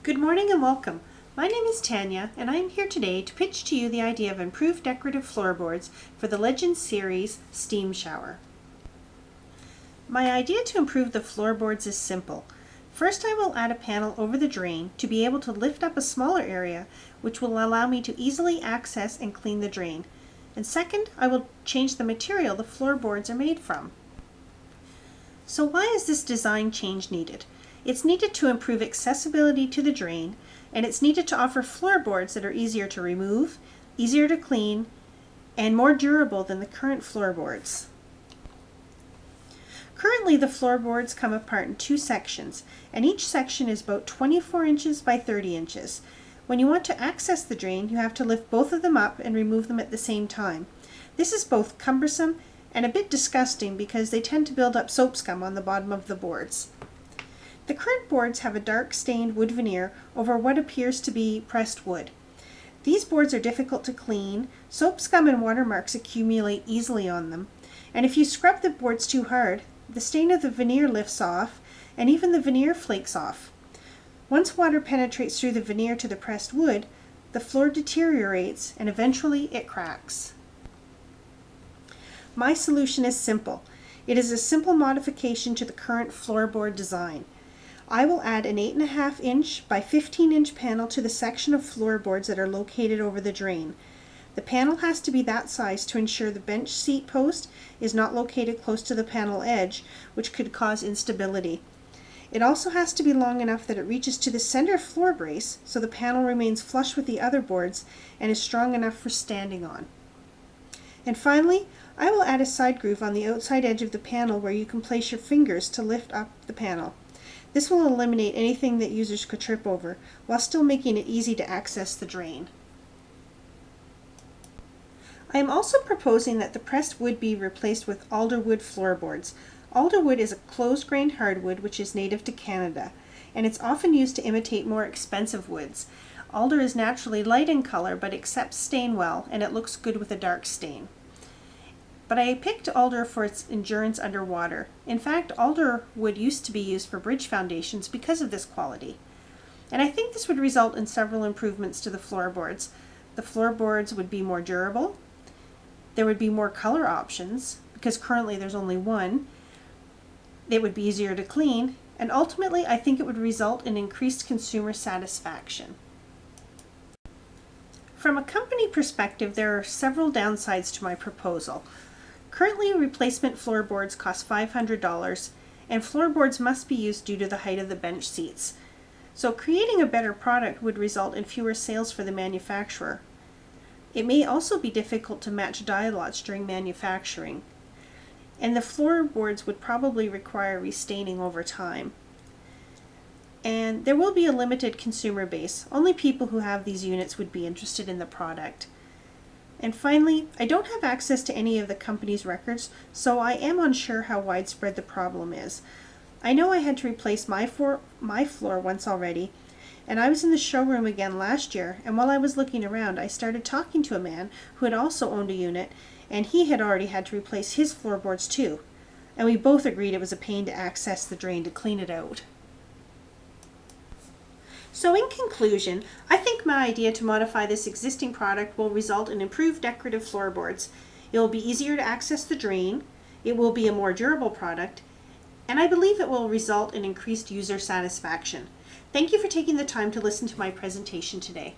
Good morning and welcome. My name is Tanya and I am here today to pitch to you the idea of improved decorative floorboards for the Legends series steam shower. My idea to improve the floorboards is simple. First, I will add a panel over the drain to be able to lift up a smaller area, which will allow me to easily access and clean the drain. And second, I will change the material the floorboards are made from. So why is this design change needed? It's needed to improve accessibility to the drain, and it's needed to offer floorboards that are easier to remove, easier to clean, and more durable than the current floorboards. Currently, the floorboards come apart in two sections, and each section is about 24 inches by 30 inches. When you want to access the drain, you have to lift both of them up and remove them at the same time. This is both cumbersome and a bit disgusting because they tend to build up soap scum on the bottom of the boards. The current boards have a dark stained wood veneer over what appears to be pressed wood. These boards are difficult to clean, soap scum and watermarks accumulate easily on them, and if you scrub the boards too hard, the stain of the veneer lifts off and even the veneer flakes off. Once water penetrates through the veneer to the pressed wood, the floor deteriorates and eventually it cracks. My solution is simple. It is a simple modification to the current floorboard design. I will add an 8.5 inch by 15 inch panel to the section of floorboards that are located over the drain. The panel has to be that size to ensure the bench seat post is not located close to the panel edge, which could cause instability. It also has to be long enough that it reaches to the center floor brace so the panel remains flush with the other boards and is strong enough for standing on. And finally, I will add a side groove on the outside edge of the panel where you can place your fingers to lift up the panel. This will eliminate anything that users could trip over, while still making it easy to access the drain. I am also proposing that the pressed wood be replaced with alderwood floorboards. Alderwood is a closed-grained hardwood which is native to Canada, and it's often used to imitate more expensive woods. Alder is naturally light in color but accepts stain well, and it looks good with a dark stain. But I picked alder for its endurance underwater. In fact, alder wood used to be used for bridge foundations because of this quality. And I think this would result in several improvements to the floorboards. The floorboards would be more durable. There would be more color options, because currently there's only one. It would be easier to clean, and ultimately I think it would result in increased consumer satisfaction. From a company perspective, there are several downsides to my proposal. Currently, replacement floorboards cost $500, and floorboards must be used due to the height of the bench seats. So creating a better product would result in fewer sales for the manufacturer. It may also be difficult to match die lots during manufacturing, and the floorboards would probably require restaining over time. And there will be a limited consumer base. Only people who have these units would be interested in the product. And finally, I don't have access to any of the company's records, so I am unsure how widespread the problem is. I know I had to replace my floor once already, and I was in the showroom again last year, and while I was looking around, I started talking to a man who had also owned a unit, and he had already had to replace his floorboards too. And we both agreed it was a pain to access the drain to clean it out. So in conclusion, I think my idea to modify this existing product will result in improved decorative floorboards. It will be easier to access the drain, it will be a more durable product, and I believe it will result in increased user satisfaction. Thank you for taking the time to listen to my presentation today.